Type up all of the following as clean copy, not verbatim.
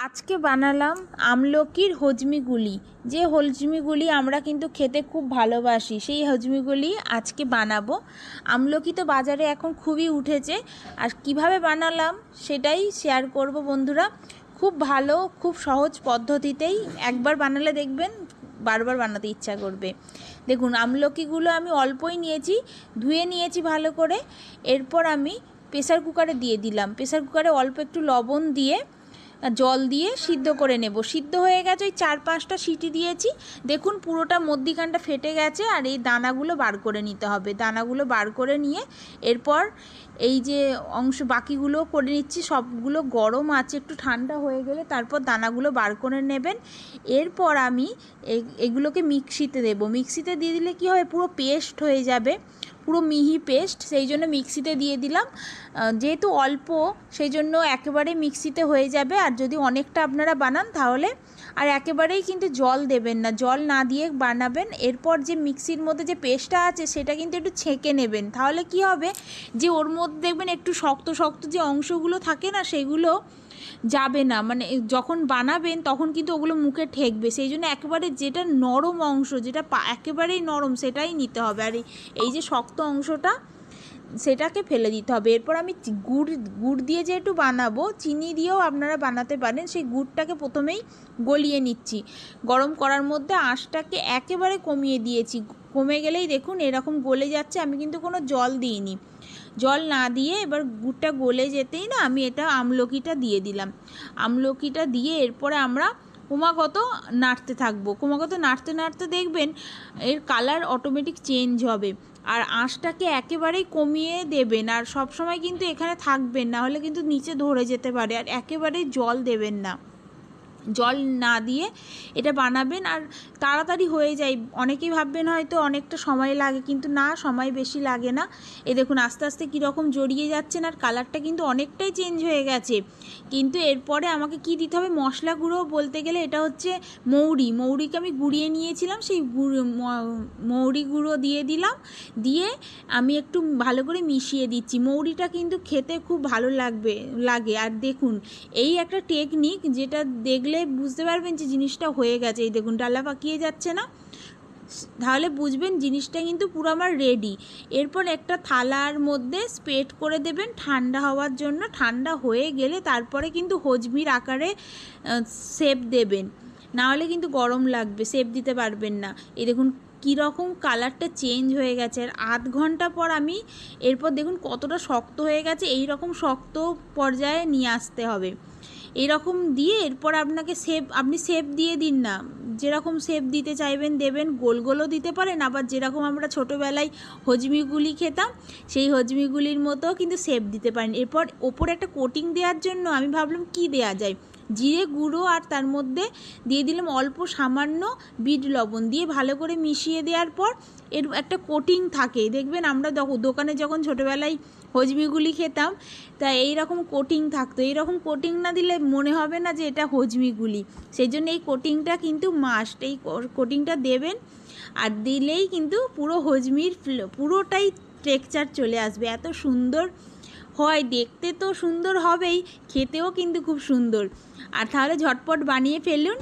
আজকে বানালাম আমলকির হজমিগুলি। যে হজমিগুলি আমরা কিন্তু খেতে খুব ভালোবাসি, সেই হজমিগুলি আজকে বানাবো। আমলকি তো বাজারে এখন খুবই উঠেছে, আর কিভাবে বানালাম সেটাই শেয়ার করব বন্ধুরা। খুব ভালো, খুব সহজ পদ্ধতিতেই একবার বানালে দেখবেন বারবার বানাতে ইচ্ছা করবে। দেখুন, আমলকিগুলো আমি অল্পই নিয়েছি, ধুয়ে নিয়েছি ভালো করে। এরপর আমি প্রেসার কুকারে দিয়ে দিলাম। প্রেসার কুকারে অল্প একটু লবণ দিয়ে জল দিয়ে সিদ্ধ করে নেব। সিদ্ধ হয়ে গেছে, ওই 4-5টা সিটি দিয়েছি। দেখুন পুরোটা মধ্যিখানটা ফেটে গেছে, আর এই দানাগুলো বার করে নিতে হবে। দানাগুলো বার করে নিয়ে এরপর এই যে অংশ বাকিগুলো করে নিচ্ছি, সবগুলো গরম আছে, একটু ঠান্ডা হয়ে গেলে তারপর দানাগুলো বার করে নেবেন। এরপর আমি এগুলোকে মিক্সিতে দেব। মিক্সিতে দিয়ে দিলে কী হবে, পুরো পেস্ট হয়ে যাবে, পুরো মিহি পেস্ট। সেই জন্য মিক্সিতে দিয়ে দিলাম। যেহেতু অল্প, সেই জন্য একেবারে মিক্সিতে হয়ে যাবে। আর যদি অনেকটা আপনারা বানান তাহলে আর একেবারেই কিন্তু জল দেবেন না, জল না দিয়ে বানাবেন। এরপর যে মিক্সির মধ্যে যে পেস্টটা আছে সেটা কিন্তু একটু ছেঁকে নেবেন। তাহলে কি হবে, যে ওর মধ্যে দেখবেন একটু শক্ত শক্ত যে অংশগুলো থাকে না, সেগুলো যাবে না। মানে যখন বানাবেন তখন কিন্তু ওগুলো মুখে ঠেকবে। সেই জন্য একেবারে যেটা নরম অংশ, যেটা একেবারেই নরম, সেটাই নিতে হবে। আর এই যে শক্ত অংশটা, সেটাকে ফেলে দিতে হবে। এরপর আমি গুড় দিয়ে যেহেতু বানাবো, চিনি দিয়েও আপনারা বানাতে পারেন, সেই গুড়টাকে প্রথমেই গলিয়ে নিচ্ছি। গরম করার মধ্যে আঁচটাকে একেবারে কমিয়ে দিয়েছি। কমে গেলেই দেখুন এরকম গলে যাচ্ছে। আমি কিন্তু কোনো জল দিইনি। জল না দিয়ে এবার গুড়টা গলে যেতেই না আমি এটা আমলকিটা দিয়ে দিলাম। আমলকিটা দিয়ে এরপরে আমরা ক্রমাগত নাড়তে থাকবো। ক্রমাগত নাড়তে নাড়তে দেখবেন এর কালার অটোমেটিক চেঞ্জ হবে। আর আঁচটাকে একেবারেই কমিয়ে দেবেন, আর সব সময় কিন্তু এখানে থাকবেন, না হলে কিন্তু নিচে ধরে যেতে পারে। আর একেবারেই জল দেবেন না, জল না দিয়ে এটা বানাবেন। আর তাড়াতাড়ি হয়ে যায়। অনেকেই ভাববেন হয়তো অনেকটা সময় লাগে, কিন্তু না, সময় বেশি লাগে না। দেখুন আস্তে আস্তে কীরকম জড়িয়ে যাচ্ছেন, আর কালারটা কিন্তু অনেকটাই চেঞ্জ হয়ে গেছে। কিন্তু এরপরে আমাকে কি দিতে হবে, মশলা গুঁড়ো বলতে গেলে এটা হচ্ছে মৌরিকে আমি গুঁড়িয়ে নিয়েছিলাম, সেই মৌরি গুঁড়ো দিয়ে দিলাম। দিয়ে আমি একটু ভালো করে মিশিয়ে দিচ্ছি। মৌরিটা কিন্তু খেতে খুব ভালো লাগে। আর দেখুন এই একটা টেকনিক, যেটা দেখলে বুঝতে পারবেন যে জিনিসটা হয়ে গেছে। এই দেখুন ডালা পাকিয়ে যাচ্ছে না, তাহলে বুঝবেন জিনিসটা কিন্তু পুরো আমার রেডি। এরপর একটা থালার মধ্যে স্প্রেড করে দেবেন ঠান্ডা হওয়ার জন্য। ঠান্ডা হয়ে গেলে তারপরে কিন্তু হজমির আকারে শেপ দেবেন, না হলে কিন্তু গরম লাগবে, শেপ দিতে পারবেন না। এই দেখুন কীরকম কালারটা চেঞ্জ হয়ে গেছে। আর আধ ঘন্টা পর আমি এরপর দেখুন কতটা শক্ত হয়ে গেছে। এই রকম শক্ত পর্যায়ে নিয়ে আসতে হবে। এরকম দিয়ে এরপর আপনি শেপ দিয়ে দিন না, যেরকম শেপ দিতে চাইবেন দেবেন। গোল গোলও দিতে পারেন, আবার যেরকম আমরা ছোটোবেলায় হজমিগুলি খেতাম সেই হজমিগুলির মতো কিন্তু শেপ দিতে পারেন। এরপর ওপরে একটা কোটিং দেওয়ার জন্য আমি ভাবলাম কি দেওয়া যায়, জিরে গুঁড়ো আর তার মধ্যে দিয়ে দিলাম অল্প সামান্য বিট লবণ। দিয়ে ভালো করে মিশিয়ে দেওয়ার পর এর একটা কোটিং থাকে, দেখবেন আমরা দোকানে যখন ছোটোবেলায় হজমিগুলি খেতাম তা এইরকম কোটিং থাকতো। এইরকম কোটিং না দিলে মনে হবে না যে এটা হজমিগুলি। সেই জন্য এই কোটিংটা কিন্তু মাস্ট, এই কোটিংটা দেবেন। আর দিলেই কিন্তু পুরো হজমির পুরোটাই টেক্সচার চলে আসবে। এত সুন্দর হয়, দেখতে তো সুন্দর হবেই, খেতেও কিন্তু খুব সুন্দর। আর তাহলে ঝটপট বানিয়ে ফেলুন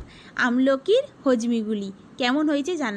আমলকির হজমিগুলি। কেমন হয়েছে জানা।